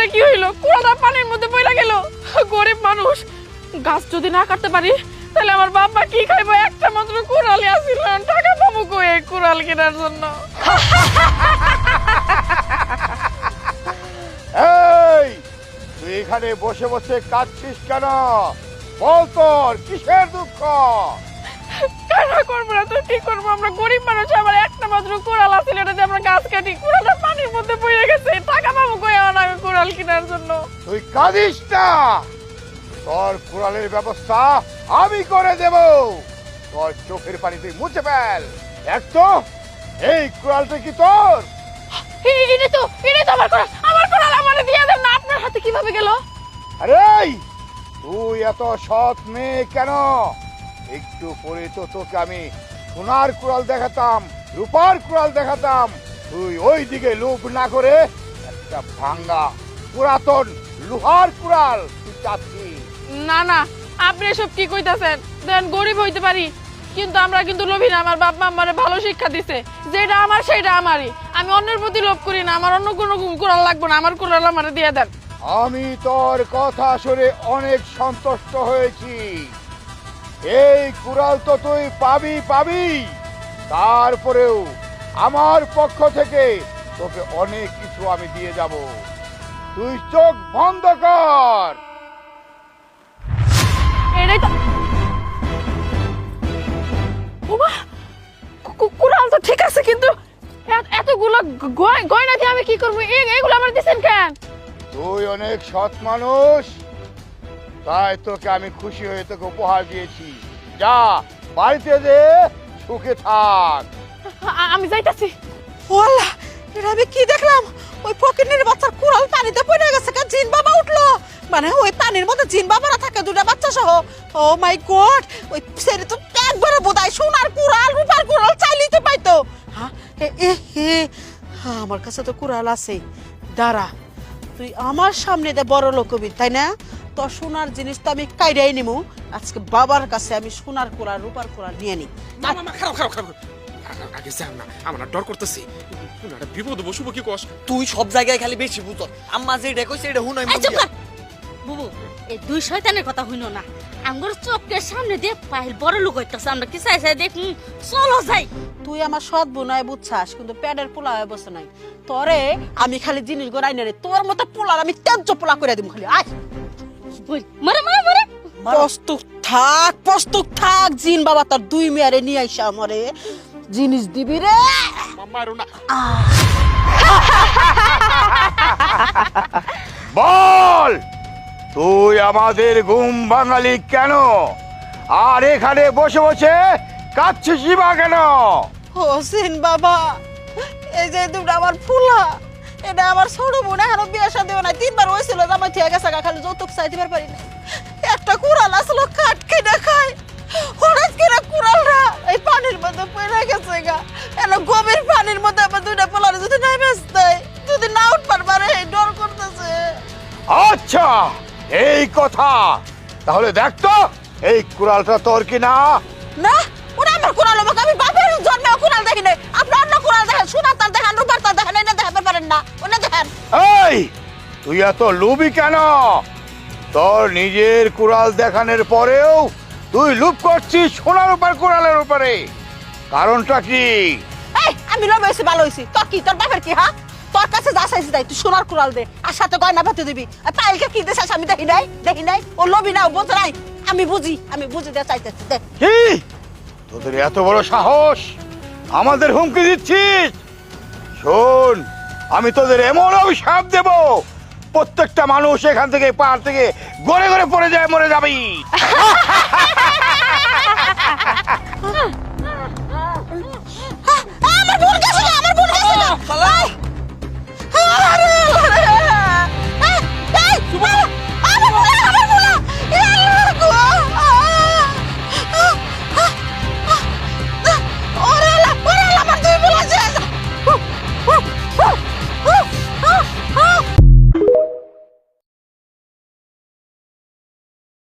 কুড়ালের কি হইলো? কুড়ালটা পানির মধ্যে পড়ে গেল। গরিব মানুষ, গাছ যদি না কাটতে পারি তাহলে আমার বাবা কি খাইবো? একটা মাত্র কুড়ালি আছিল, টাকা পাবো কই এই কুড়াল কেনার জন্য? এই তুই এখানে বসে বসে কাঁদছিস কেন? বল তোর কিসের দুঃখ? কেন করবো না তো? কি করবো? আমরা গরিব মানুষ, আমার একটা মাত্র কুড়াল আছিল, এটা দিয়ে আমরা গাছ কাটি, কুড়ালটা পানির মধ্যে পড়ে গেছে, টাকা পাবো কই আমার আমি কুড়াল কেনার জন্য? তুই কাঁদিস না, তোর কুড়ালের ব্যবস্থা আমি করে দেব। তোর চোখের পানি তুই মুছে ফেল। দেখ তো এই কুড়ালটা কি তোর? এটা তো আমার কুড়াল, আমার কুড়াল আমারে দিয়ে দেন না। আপনার হাতে কিভাবে গেল? আরে তুই এত সৎ মেয়ে কেন? একটু পরে তো তোকে আমি সোনার কুড়াল দেখাতাম, রূপার কুড়াল দেখাতাম। তুই ওই দিকে লোভ না করে একটা ভাঙ্গা পুরাতন লোহার কুড়াল তুই চাচ্ছিস। না না, আপনি এসব কি কইতাছেন? দেন, গরিব হইতে পারি কিন্তু আমরা কিন্তু লোভী না। আমার বাবা আমারে ভালো শিক্ষা দিছে, যেটা আমার সেটা আমারই। আমি অন্যের প্রতি লোভ করি না। আমার অন্য কোনো কুড়াল লাগবে না, আমার কুড়াল আমারে দিয়ে দেন। আমি তোর কথা শুনে অনেক সন্তুষ্ট হয়েছি। এই কুড়াল তো তুই পাবি, তারপরেও আমার পক্ষ থেকে তোকে অনেক কিছু আমি দিয়ে যাব। তুই চোখ বন্ধ কর। এটাই তো ওমা, কুড়াল তো ঠিক আছে কিন্তু এতগুলো গয়না দিয়ে আমি কি করবো? এগুলো আমার দিচ্ছেন কেন? তুই অনেক সৎ মানুষ, তাই তোকে আমি খুশি হয়ে তোকে উপহার দিয়েছি। যা বাড়িতে যে সুখে থাক। আমি যাইতাছি। ওয়াল্লাহ, এটা আমি কি দেখলাম? ওই ফকিনের বাচ্চার কুড়াল পানিতে পড়ে গেছে, জিন বাবা উঠলো। মানে ওই পানির মধ্যে জিন বাবারা থাকে, দুটা বাচ্চা সহ। ও মাই গড, ওই ছেলে তো একবারে বোধহয় সোনার কুড়াল রূপার কুড়াল চাইলেই তো পাইতো। হ্যাঁ, আমার কাছে তো কুড়াল আছে। দাঁড়া, তুই আমার সামনে দে বড় লোক হবি, তাই না? তোর সোনার জিনিস তো আমি কাইরাই নিমু। আজকে বাবার কাছে আমি সোনার কুড়াল রূপার কুড়াল নিয়ে নি। না মামা, খারাপ আগে যাও না, আমার ডর করতেছি। একটা বিপদ বসবো কি কস? তুই সব জায়গায় খালি বেশি বুঝ। আম্মা যে কইছে এটা হুনাই এই চুপ কর বুবু, এই দুই শয়তানের কথা হইনো না। আমগর চোখের সামনে দিয়ে পাইল বড় লোক হইতাছে, আমরা কি চাই দেখুন, চলো যাই। তুই আমার সৎ বোনায় বুঝছাস, কিন্তু প্যাডের পোলা হয়ে বসে নাই। তরে আমি খালি জিনিস গড়াই না রে, তোর মতো পোলার আমি তেজ্য পোলা করে দিব খালি। আয় মরে মরে মরে প্রস্তুত থাক জিন বাবা, তোর দুই মেয়ারে নিয়ে আইসা আমারে জিনিস দিবি রে। মারো না। বল তুই আমাদের ঘুম বাঙালি কেন? আর এখানে বসে বসে কাঁদছিস বা কেন? ও জিন বাবা, এই যে দুটো আমার ফুলা, এটা আমার ছোট বোন, এখনো বিয়ে শাদী হয় নাই। 3 বার হয়েছিল, জামাই থেকে গেছে, খালি যৌতুক চাই দিবার পারি না। একটা কুড়াল আসলো, কাঠ কেটে খায়। হঠাৎ করে কুড়ালটা এই পানির মধ্যে পড়ে গেছে গা। এলো গভীর পানির মধ্যে আমার দুইটা পোলার যদি নাই বেচতে, যদি না উঠবার পারে, এই ডর করতেছে। আচ্ছা এই কথা, তাহলে দেখ তো এই কুড়ালটা তোর কিনা? না, ওরা আমার কুড়াল, আমাকে আমি বাপের জন্মে কুড়াল দেখি নাই। আপনি অন্য কুড়াল দেখেন, সোনার তার দেখেন, রূপার তার দেখেন, এটা দেখাতে পারেন না, ওটা দেখেন। এই তুই এত লোভী কেন? তোর নিজের কুড়াল দেখানোর পরেও তুই লোভ করছিস সোনার উপর কুড়ালের উপরে, কারণটা কি? এই আমি লোভ হয়েছি, ভালো হয়েছি। তোর কি, তোর বাপের কি? হ্যাঁ, তোর কাছে যা চাইছি তাই, তুই সোনার কুড়াল দে আর সাথে গয়না পাতি দিবি। আর পায়েলকে কি দেশ আমি দেখি নাই। ও লোভী না, ও বোঝে নাই। আমি বুঝি দে চাইতেছি দে। কি তোদের এত বড় সাহস, আমাদের হুমকি দিচ্ছিস? শোন, আমি তোদের এমন অভিশাপ দেব, প্রত্যেকটা মানুষ এখান থেকে পাহাড় থেকে গড়ে গড়ে পড়ে যায়, মরে যাবি।